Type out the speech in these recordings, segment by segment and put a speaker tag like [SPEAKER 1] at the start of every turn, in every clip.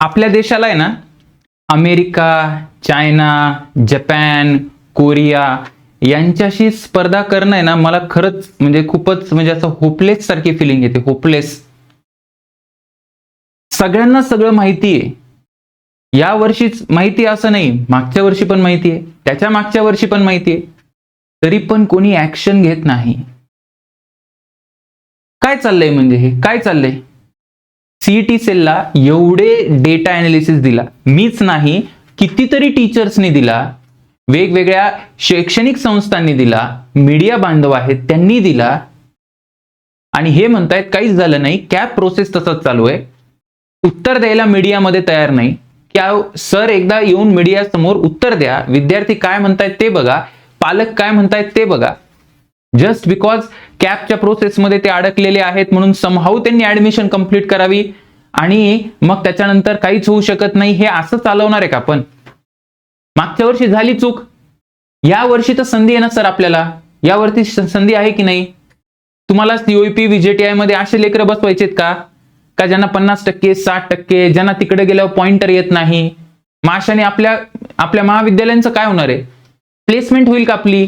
[SPEAKER 1] आपल्या देशाला आहे ना, अमेरिका, चायना, जपान, कोरिया यांच्याशी स्पर्धा करणं आहे ना, मला खरंच म्हणजे खूपच म्हणजे असं होपलेस सारखी फिलिंग येते. होपलेस. सगळ्यांना सगळं माहिती आहे. या वर्षीच माहिती असं नाही, मागच्या वर्षी पण माहिती आहे, त्याच्या मागच्या वर्षी पण माहिती आहे, तरी पण कोणी ऍक्शन घेत नाही. काय चाललंय म्हणजे हे काय चाललंय? सीईटी सेलला एवढे डेटा अनालिसिस दिला, मीच नाही कितीतरी टीचर्सनी दिला, वेगवेगळ्या शैक्षणिक संस्थांनी दिला, मीडिया बांधव आहेत त्यांनी दिला, आणि हे म्हणतायत काहीच झालं नाही. कॅप प्रोसेस तसंच चालू आहे. उत्तर द्यायला मीडियामध्ये तयार नाही. की सर एकदा येऊन मीडिया समोर उत्तर द्या, विद्यार्थी काय म्हणतायत ते बघा, पालक काय म्हणतायत ते बघा. जस्ट बिकॉज कॅपच्या प्रोसेसमध्ये ते अडकलेले आहेत म्हणून समहाऊ त्यांनी ऍडमिशन कंप्लीट करावी आणि मग त्याच्यानंतर काहीच होऊ शकत नाही, हे असं चालवणार आहे का आपण? मागच्या वर्षी झाली चूक, या वर्षी तर संधी आहे ना सर आपल्याला. यावरती संधी आहे की नाही? तुम्हाला सीओईपी व्हीजेटीआय मध्ये असे लेकरं बसवायचेत का ज्यांना 50%, 60%, ज्यांना तिकडे गेल्यावर पॉइंटर येत नाही? माशाने आपल्या महाविद्यालयांचं काय होणार आहे? प्लेसमेंट होईल का आपली?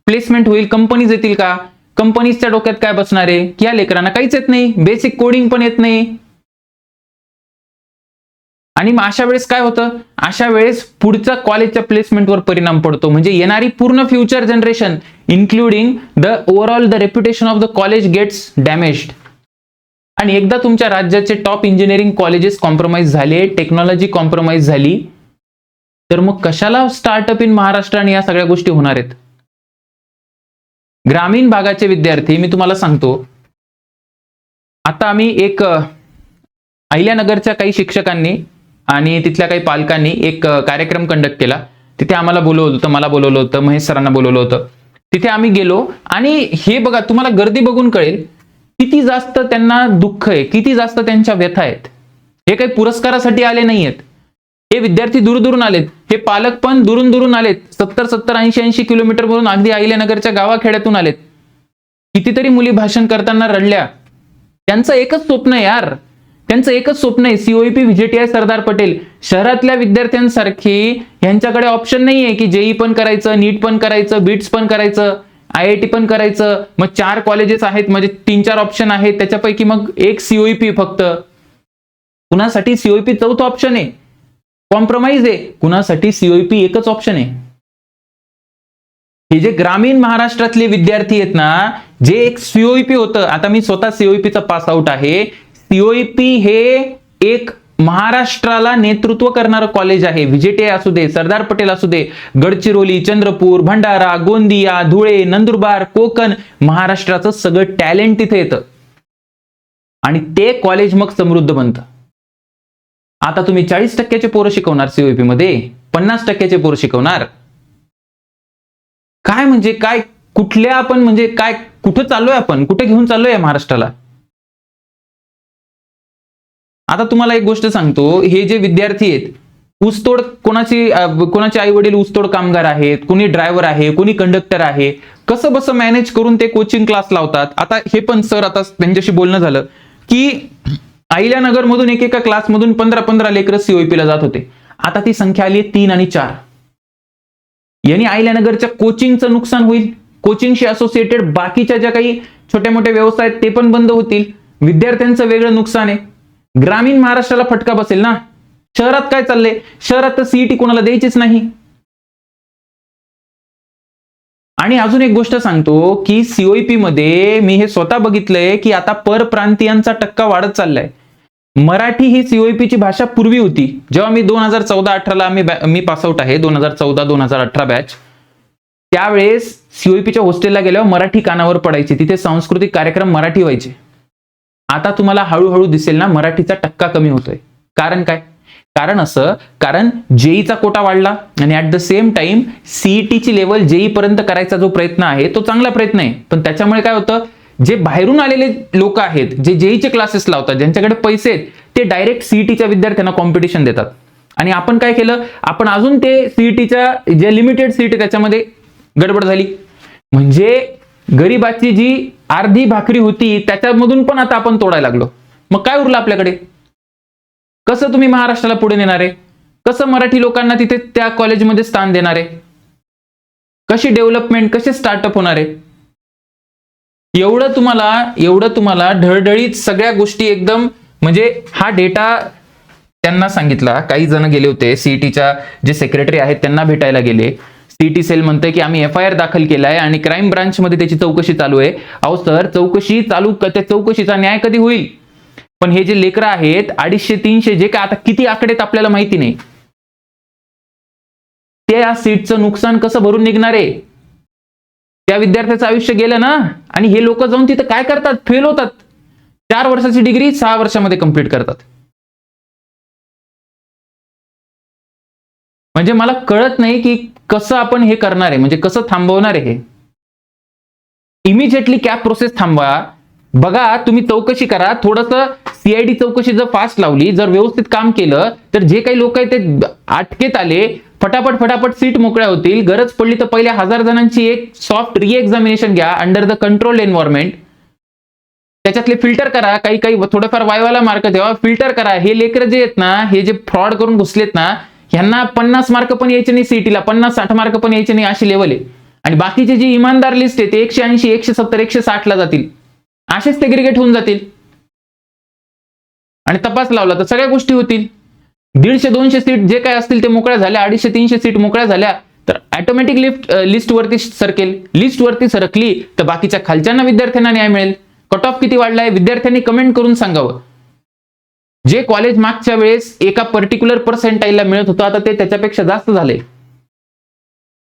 [SPEAKER 1] प्लेसमेंट होईल, कंपनीज येतील का? कंपनीजच्या डोक्यात काय बसणार आहे की या लेकरांना काहीच येत नाही, बेसिक कोडिंग पण येत नाही. आणि मग अशा वेळेस काय होतं? अशा वेळेस पुढच्या कॉलेजच्या प्लेसमेंटवर परिणाम पडतो. म्हणजे येणारी पूर्ण future generation including the overall the reputation of the college gets damaged. आणि एकदा तुमच्या राज्याचे टॉप इंजिनिअरिंग कॉलेजेस कॉम्प्रोमाइज झाले, टेक्नॉलॉजी कॉम्प्रोमाइज झाली, तर मग कशाला स्टार्टअप इन महाराष्ट्र आणि या सगळ्या गोष्टी होणार आहेत? ग्रामीण भागाचे विद्यार्थी, मी तुम्हाला सांगतो, आता आम्ही एक अहिल्यानगरच्या काही शिक्षकांनी आणि तिथल्या काही पालकांनी एक कार्यक्रम कंडक्ट केला. तिथे आम्हाला बोलवलं होतं, मला बोलवलं होतं, महेश सरांना बोलवलं होतं. तिथे आम्ही गेलो आणि हे बघा, तुम्हाला गर्दी बघून कळेल किती जास्त त्यांना दुःख आहे, किती जास्त त्यांच्या व्यथा आहेत. हे काही पुरस्कारासाठी आले नाहीयेत. हे विद्यार्थी दूरदूरून आलेत, हे पालक पण दुरून दुरून आलेत. 70-70, 80-80 किलोमीटर वरून अगदी अहिल्यानगरच्या गावाखेड्यातून आलेत. कितीतरी मुली भाषण करताना रडल्या. त्यांचं एकच स्वप्न आहे यार, त्यांचं एकच स्वप्न आहे, सीओईपी व्हीजेटीआय सरदार पटेल. शहरातल्या विद्यार्थ्यांसारखी यांच्याकडे ऑप्शन नाहीये की जेई पण करायचं, नीट पण करायचं, बीट्स पण करायचं, आयआयटी पण करायचं. मग 4 कॉलेजेस आहेत, म्हणजे 3-4 ऑप्शन आहेत, त्याच्यापैकी मग एक सीओईपी फक्त. कुणासाठी सीओईपी चौथा ऑप्शन आहे? कॉम्प्रोमाइज आहे. कुणासाठी सीओईपी एकच ऑप्शन आहे? हे जे ग्रामीण महाराष्ट्रातले विद्यार्थी आहेत ना, जे एक सीओईपी होतं, आता मी स्वतः सीओईपीचा पास आउट आहे. सीओईपी हे एक महाराष्ट्राला नेतृत्व करणारं कॉलेज आहे. व्हीजेटीआय असू दे, सरदार पटेल असू दे, गडचिरोली, चंद्रपूर, भंडारा, गोंदिया, धुळे, नंदुरबार, कोकण, महाराष्ट्राचं सगळं टॅलेंट तिथे येतं आणि ते कॉलेज मग समृद्ध बनतं. आता तुम्ही 40% पोरं शिकवणार सीओईपी मध्ये, 50% पोरं शिकवणार? काय म्हणजे काय, कुठल्या आपण म्हणजे काय, कुठं चाललोय आपण, कुठे घेऊन चाललोय महाराष्ट्राला? आता तुम्हाला एक गोष्ट सांगतो, हे जे विद्यार्थी आहेत, ऊसतोड कोणाचे आई वडील ऊसतोड कामगार आहेत, कोणी ड्रायव्हर आहे, कोणी कंडक्टर आहे, कसं बसं मॅनेज करून ते कोचिंग क्लास लावतात. आता हे पण सर, आता त्यांच्याशी बोलणं झालं की अहिल्यानगर मधून एकेका क्लासमधून 15-15 लेकरं सीओईपीला जात होते. आता ती संख्या आली 3 आणि 4. यांनी अहिल्यानगरच्या कोचिंगचं नुकसान होईल, कोचिंगशी असोसिएटेड बाकीच्या ज्या काही छोटे मोठे व्यवसाय आहेत ते पण बंद होतील, विद्यार्थ्यांचं वेगळं नुकसान आहे. ग्रामीण महाराष्ट्राला फटका बसेल ना. शहरात काय चाललंय? शहरात तर सीईटी कोणाला द्यायचीच नाही. आणि अजून एक गोष्ट सांगतो की सीओईपी मध्ये मी हे स्वतः बघितलंय की आता परप्रांतीयांचा टक्का वाढत चाललाय. मराठी ही सीओईपीची भाषा पूर्वी होती. जेव्हा मी 2014-18ला मी पासआउट आहे, 2014-2018 बॅच, त्यावेळेस सीओईपीच्या हॉस्टेलला गेल्यावर मराठी कानावर पडायची, तिथे सांस्कृतिक कार्यक्रम मराठी व्हायचे. आता तुम्हाला हळूहळू दिसेल ना, मराठीचा टक्का कमी होतोय. कारण काय? कारण जेईचा कोटा वाढला आणि ऍट द सेम टाइम सीईटीची लेवल जेई पर्यंत करायचा जो प्रयत्न आहे तो चांगला प्रयत्न आहे. पण त्याच्यामुळे काय होतं, जे बाहेरून आलेले लोक आहेत, जे जेईचे क्लासेस लावतात, ज्यांच्याकडे पैसे आहेत, ते डायरेक्ट सीईटीच्या विद्यार्थ्यांना कॉम्पिटिशन देतात. आणि आपण काय केलं, आपण अजून ते सीईटीच्या जे लिमिटेड सीट त्याच्यामध्ये गडबड झाली. म्हणजे गरिबाची जी अर्धी भाकरी होती त्याच्यामधून पण आता आपण तोडायला लागलो. मग काय उरलं आपल्याकडे? कसं तुम्ही महाराष्ट्राला पुढे नेणार आहे? कसं मराठी लोकांना तिथे त्या कॉलेजमध्ये स्थान देणार आहे? कशी डेव्हलपमेंट, कसे स्टार्टअप होणार आहे? एवढं तुम्हाला ढळढळीत सगळ्या गोष्टी एकदम, म्हणजे हा डेटा त्यांना सांगितला. काही जण गेले होते सीईटीच्या जे सेक्रेटरी आहेत त्यांना भेटायला गेले. सीईटी सेल म्हणते की आम्ही FIR दाखल केलाय आणि क्राईम ब्रांचमध्ये त्याची चौकशी चालू आहे. अहो सर, चौकशी चालू, त्या चौकशीचा न्याय कधी होईल? पण हे जे लेकरं आहेत 250-300, जे काय आता किती आकडेत आपल्याला माहिती नाही, त्या सीटचं नुकसान कसं भरून निघणार आहे? त्या विद्यार्थ्याचं आयुष्य गेलं ना. आणि हे लोक जाऊन तिथं काय करतात? फेल होतात. 4 वर्षाची डिग्री 6 वर्षामध्ये कंप्लीट करतात. म्हणजे मला कळत नाही की कसं आपण हे करणार आहे, म्हणजे कसं थांबवणार आहे हे. इमिजिएटली कॅप प्रोसेस थांबवा. बघा, तुम्ही चौकशी करा. थोडंसं CID चौकशी जर फास्ट लावली, जर व्यवस्थित काम केलं, तर जे काही लोक आहेत ते अटकेत आले, फटाफट सीट मोकळ्या होतील. गरज पडली तर पहिल्या 1000 जणांची एक सॉफ्ट रिएक्झामिनेशन घ्या अंडर द कंट्रोल एन्व्हायरमेंट. त्याच्यातले फिल्टर करा, काही थोडंफार वायवाला मार्क द्यावा, फिल्टर करा. हे लेकर जे आहेत ना, हे जे फ्रॉड करून घुसलेत ना, ह्यांना 50 मार्क पण यायचे नाही सीईटीला, 50-60 मार्क पण यायचे नाही, अशी लेवल आहे. आणि बाकीची जी इमानदार लिस्ट आहे ते 180, 170, 160 ला जातील. असेच सेग्रिगेट होऊन जातील. आणि तपास लावला तर सगळ्या गोष्टी होतील. 150-200 सीट जे काय असतील ते मोकळ्या झाल्या, 250-300 सीट मोकळ्या झाल्या, तर ऑटोमॅटिक लिस्टवरती सरकेल. लिस्टवरती सरकली तर बाकीच्या खालच्यांना विद्यार्थ्यांना न्याय मिळेल. कट ऑफ किती वाढलाय विद्यार्थ्यांनी कमेंट करून सांगावं. जे कॉलेज मागच्या वेळेस एका पर्टिक्युलर पर्सेंटाईलला मिळत होतं, आता ते त्याच्यापेक्षा जास्त झाले.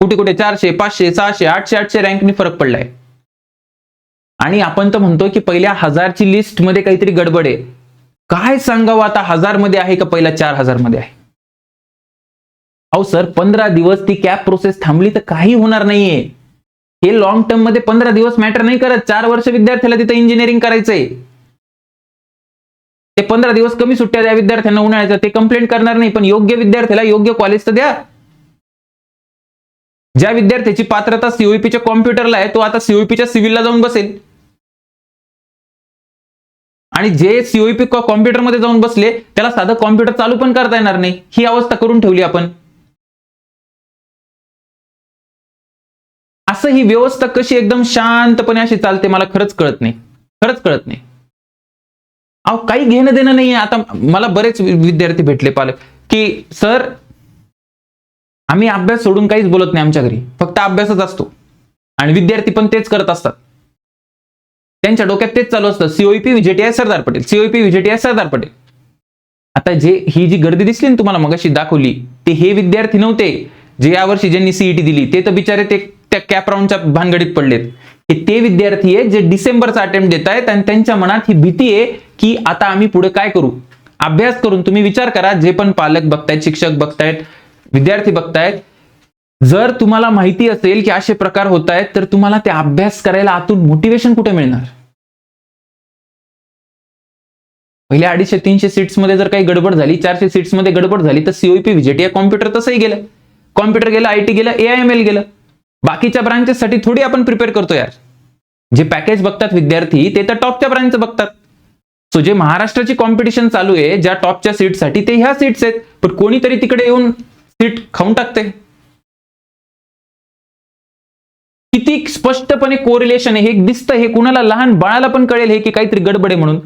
[SPEAKER 1] कुठे 400, 500, 600, 800 रँकनी फरक पडलाय. आणि आपण तर म्हणतो की पहिल्या 1000ची लिस्ट मध्ये काहीतरी गडबड आहे. काय सांगावं आता, 1000 मध्ये आहे का पहिल्या 4000 मध्ये आहे? अहो सर, 15 दिवस ती कॅप प्रोसेस थांबली तर काही होणार नाहीये. हे लॉंग टर्म मध्ये 15 दिवस मॅटर नाही करत. 4 वर्ष विद्यार्थ्याला तिथे इंजिनिअरिंग करायचंय. ते 15 दिवस कमी सुट्ट्या द्या विद्यार्थ्यांना उन्हाळ्याच्या, ते कंप्लेंट करणार नाही. पण योग्य विद्यार्थ्याला योग्य कॉलेज तर द्या. ज्या विद्यार्थ्याची पात्रता COEPच्या कॉम्प्युटरला आहे, तो आता COEPच्या सिव्हिलला जाऊन बसेल. आणि जे COEP कॉम्प्युटरमध्ये जाऊन बसले, त्याला साधं कॉम्प्युटर चालू पण करता येणार नाही. ही अवस्था करून ठेवली आपण. असं ही व्यवस्था कशी एकदम शांतपणे अशी चालते, मला खरंच कळत नाही. खरंच कळत नाही. अहो, काही घेणं देणं नाहीये. आता मला बरेच विद्यार्थी भेटले, पालक, की सर आम्ही अभ्यास सोडून काहीच बोलत नाही, आमच्या घरी फक्त अभ्यासच असतो. आणि विद्यार्थी पण तेच करत असतात. त्यांच्या डोक्यात तेच चालू असतं, COEP VJTI Sardar Patel, COEP VJTI Sardar Patel. आता ही जी गर्दी दिसली ना तुम्हाला मगाशी दाखवली, ते हे विद्यार्थी नव्हते जे यावर्षी ज्यांनी CET दिली. ते तर बिचारे ते त्या कॅप राऊंडच्या भानगडीत पडलेत. हे ते विद्यार्थी आहेत जे डिसेंबरचा अटेम्प्ट देत आहेत आणि त्यांच्या मनात ही भीती आहे की आता आम्ही पुढे काय करू. अभ्यास करून तुम्ही विचार करा, जे पण पालक बघतायत, शिक्षक बघतायत, विद्यार्थी बघतायत, जर तुम्हाला माहिती असेल की असे प्रकार होत आहेत, तर तुम्हाला ते अभ्यास करायला आतून मोटिवेशन कुठे मिळणार? पहिल्या 250-300 सीट्स मध्ये जर काही गडबड झाली, 400 सीट्स मध्ये गडबड झाली, तर COEP VJTI कॉम्प्युटर तसंही गेलं. कॉम्प्युटर गेलं, IT गेलं, AIML गेलं. बाकीच्या ब्रांचेससाठी थोडी आपण प्रिपेअर करतो यार. जे पॅकेज बघतात विद्यार्थी ते तर टॉपच्या ब्रांच बघतात. सो जे महाराष्ट्राची कॉम्पिटिशन चालू आहे, ज्या टॉपच्या सीटसाठी, ते ह्या सीट्स आहेत. पण कोणीतरी तिकडे येऊन सीट खाऊन टाकते. किती स्पष्टपणे कोरिलेशन आहे हे दिसतं. हे कुणाला लहान बाळाला पण कळेल हे की काहीतरी गडबड आहे म्हणून.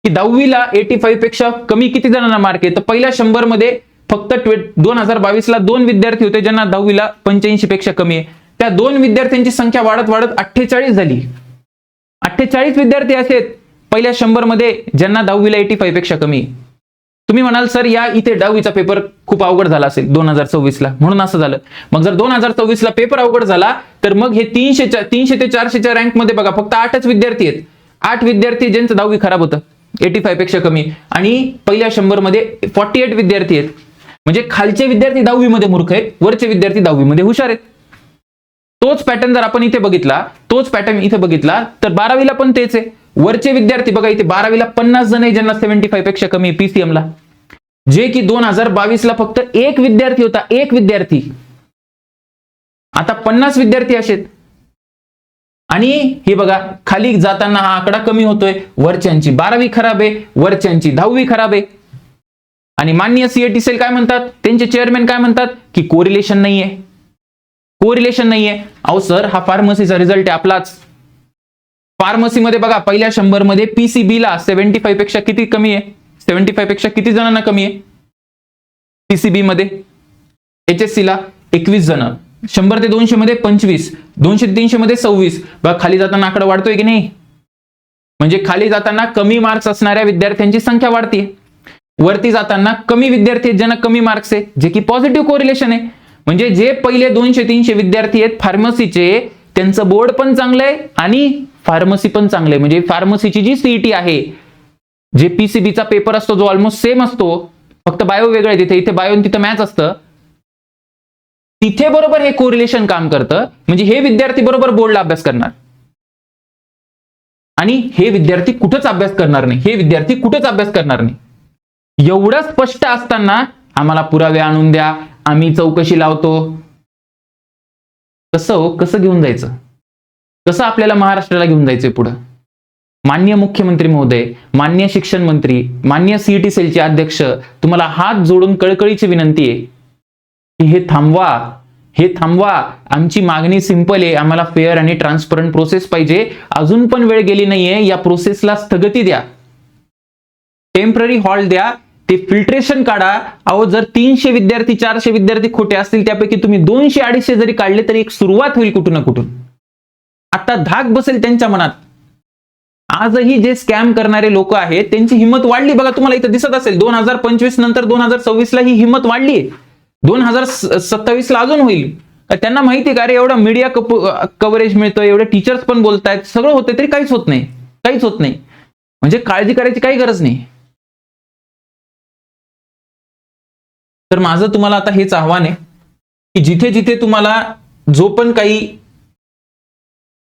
[SPEAKER 1] की 10वीला 85 पेक्षा कमी किती जणांना मार्क आहे? तर पहिल्या 100 मध्ये फक्त 2022 ला 2 विद्यार्थी होते ज्यांना 10वीला 85 पेक्षा कमी आहे. त्या 2 विद्यार्थ्यांची संख्या वाढत 48 झाली. 48 विद्यार्थी असे आहेत पहिल्या 100 मध्ये ज्यांना 10वीला 85 पेक्षा कमी. तुम्ही म्हणाल सर या इथे 10वीचा पेपर खूप अवघड झाला असेल 2024 ला, म्हणून असं झालं. मग जर 2024 ला पेपर अवघड झाला, तर मग हे 300 ते 400च्या रँक मध्ये बघा फक्त 8च विद्यार्थी आहेत. 8 विद्यार्थी ज्यांचं 10वी खराब होतं 85 पेक्षा कमी, आणि पहिल्या 100 मध्ये 48 विद्यार्थी आहेत. म्हणजे खालचे विद्यार्थी 10वी मध्ये मूर्ख आहेत, वरचे विद्यार्थी 10वी मध्ये हुशार आहेत. तोच पॅटर्न जर आपण इथे बघितला, तर 12वीला पण तेच आहे. वरचे विद्यार्थी बघा इथे 12वीला 50 जण आहे ज्यांना 75 पेक्षा कमी PCM ला, जे की 2022 ला फक्त 1 विद्यार्थी होता. 1 विद्यार्थी. आता 50 विद्यार्थी असेत. आणि हे बघा खाली जाताना हा आकडा कमी होतोय. वरच्यांची 12वी खराब आहे, वरच्यांची 10वी खराब आहे. आणि माननीय सीएटी सेल काय म्हणतात, त्यांचे चेअरमॅन काय म्हणतात की कोरिलेशन नाहीये, कोरिलेशन नाहीये. अहो सर, हा फार्मसीचा रिझल्ट आहे आपलाच. फार्मसीमध्ये बघा, पहिल्या 100 मध्ये पीसीबीला 75 पेक्षा किती कमी आहे, 75 पेक्षा किती जणांना कमी आहे पीसीबी मध्ये. HSC ला 21 जण, 100 ते 200 मध्ये 25, 200 ते 300 मध्ये 26. बघा खाली जाताना आकडा वाढतोय की नाही, म्हणजे खाली जाताना कमी मार्क्स असणाऱ्या विद्यार्थ्यांची संख्या वाढते, वरती जाताना कमी विद्यार्थी ज्यांना कमी मार्क्स आहे, जे की पॉझिटिव्ह कोरिलेशन आहे. म्हणजे जे पहिले 200-300 विद्यार्थी आहेत फार्मसीचे, त्यांचं बोर्ड पण चांगलं आहे आणि फार्मसी पण चांगलं आहे. म्हणजे फार्मसीची जी सीईटी आहे, जे पीसीबीचा पेपर असतो जो ऑलमोस्ट सेम असतो, फक्त बायो वेगळं आहे, तिथे इथे बायो आणि तिथं मॅथ्स असतं, तिथे बरोबर हे कोरिलेशन काम करतं. म्हणजे हे विद्यार्थी बरोबर बोर्डला अभ्यास करणार आणि हे विद्यार्थी कुठंच अभ्यास करणार नाही, हे विद्यार्थी कुठंच अभ्यास करणार नाही. एवढं स्पष्ट असताना आम्हाला पुरावे आणून द्या, आम्ही चौकशी लावतो. कसं घेऊन जायचं, कसं आपल्याला महाराष्ट्राला घेऊन जायचंय पुढं. माननीय मुख्यमंत्री महोदय, माननीय शिक्षण मंत्री, माननीय सीईटी सेलचे अध्यक्ष, तुम्हाला हात जोडून कळकळीची विनंती आहे की हे थांबवा, हे थांबवा. आमची मागणी सिंपल आहे, आम्हाला फेअर आणि ट्रान्सपरंट प्रोसेस पाहिजे. अजून पण वेळ गेली नाहीये, या प्रोसेसला स्थगिती द्या, टेम्पररी हॉल्ट द्या, ते फिल्ट्रेशन काढा. अहो जर 300 विद्यार्थी 400 विद्यार्थी खोटे असतील, त्यापैकी तुम्ही 200-250 जरी काढले तरी एक सुरुवात होईल कुठून ना कुठून. आता धाक बसेल त्यांच्या मनात. आजही जे स्कॅम करणारे लोक आहेत त्यांची हिंमत वाढली बघा, तुम्हाला इथं दिसत असेल. 2025 नंतर 2026 ला ही हिंमत वाढली, 2027 ला अजून होईल. त्यांना माहिती का, अरे एवढा मीडिया कव्हरेज मिळतोय, एवढे टीचर्स पण बोलतायत, सगळं होतंय तरी काहीच होत नाही, काहीच होत नाही. म्हणजे काळजी करायची काही गरज नाही. तर माझं तुम्हाला आता हेच आव्हान आहे की जिथे जिथे तुम्हाला जो पण काही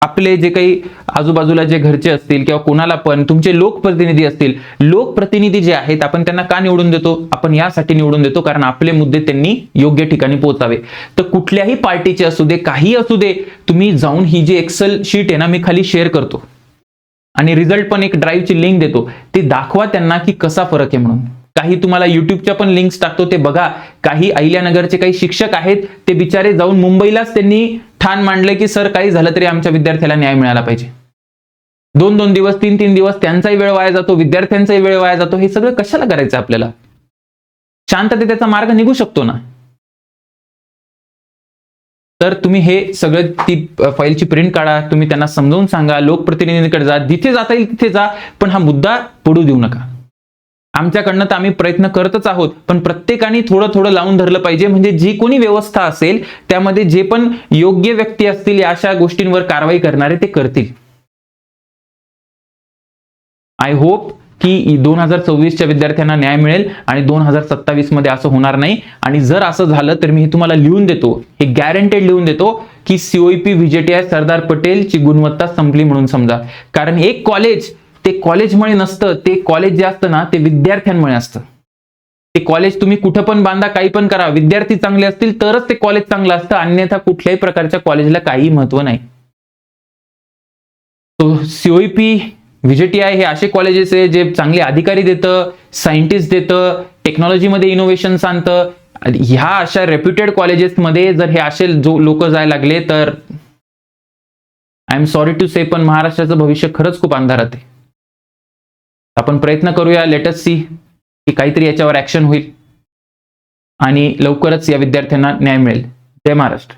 [SPEAKER 1] आपले जे काही आजूबाजूला जे घरचे असतील किंवा कोणाला पण तुमचे लोकप्रतिनिधी असतील, लोकप्रतिनिधी जे आहेत आपण त्यांना का निवडून देतो, आपण यासाठी निवडून देतो कारण आपले मुद्दे त्यांनी योग्य ठिकाणी पोहोचावे. तर कुठल्याही पार्टीचे असू दे, काही असू दे, तुम्ही जाऊन ही जी एक्सेल शीट आहे ना, मी खाली शेअर करतो आणि रिझल्ट पण एक ड्राईव्हची लिंक देतो, ते दाखवा त्यांना की कसा फरक आहे म्हणून. काही तुम्हाला युट्यूबच्या पण लिंक्स टाकतो, ते बघा. काही अहिल्यानगरचे काही शिक्षक आहेत, ते बिचारे जाऊन मुंबईलाच त्यांनी ठाण मांडले की सर काही झालं तरी आमच्या विद्यार्थ्याला न्याय मिळाला पाहिजे. 2-2 दिवस 3-3 दिवस त्यांचाही वेळ वाया जातो, विद्यार्थ्यांचाही वेळ वाया जातो. हे सगळं कशाला करायचं आपल्याला? शांततेत त्याचा मार्ग निघू शकतो ना. तर तुम्ही हे सगळं ती फाईलची प्रिंट काढा, तुम्ही त्यांना समजावून सांगा, लोकप्रतिनिधींकडे जा, जिथे जाता येईल तिथे जा, पण हा मुद्दा पडू देऊ नका. आमच्याकडनं तर आम्ही प्रयत्न करतच आहोत, पण प्रत्येकाने थोडं थोडं लावून धरलं पाहिजे. म्हणजे जी कोणी व्यवस्था असेल त्यामध्ये जे पण योग्य व्यक्ती असतील या अशा गोष्टींवर कारवाई करणारे ते करतील. आय होप की 2024च्या विद्यार्थ्यांना न्याय मिळेल आणि 2027 मध्ये असं होणार नाही. आणि जर असं झालं तर मी हे तुम्हाला लिहून देतो, हे गॅरंटेड लिहून देतो की सीओईपी व्हीजेटीआय सरदार पटेलची गुणवत्ता संपली म्हणून समजा. कारण एक कॉलेज ते कॉलेजमुळे नसतं, ते कॉलेज जे असतं ना ते विद्यार्थ्यांमुळे असतं. ते कॉलेज तुम्ही कुठं पण बांधा, काही पण करा, विद्यार्थी चांगले असतील तरच ते कॉलेज चांगलं असतं, अन्यथा कुठल्याही प्रकारच्या कॉलेजला काही महत्व नाही. तो सीओईपी व्हीजेटीआय हे असे कॉलेजेस आहे जे चांगले अधिकारी देतं, सायंटिस्ट देतं, टेक्नॉलॉजीमध्ये इनोव्हेशन आणतं. ह्या अशा रेप्युटेड कॉलेजेसमध्ये जर हे असे जो लोक जायला लागले तर आय एम सॉरी टू से, पण महाराष्ट्राचं भविष्य खरंच खूप अंधारात आहे. आपण प्रयत्न करूया, लेट अस सी की काहीतरी याच्यावर ऍक्शन होईल आणि लवकरच या विद्यार्थ्यांना न्याय मिळेल. जय महाराष्ट्र.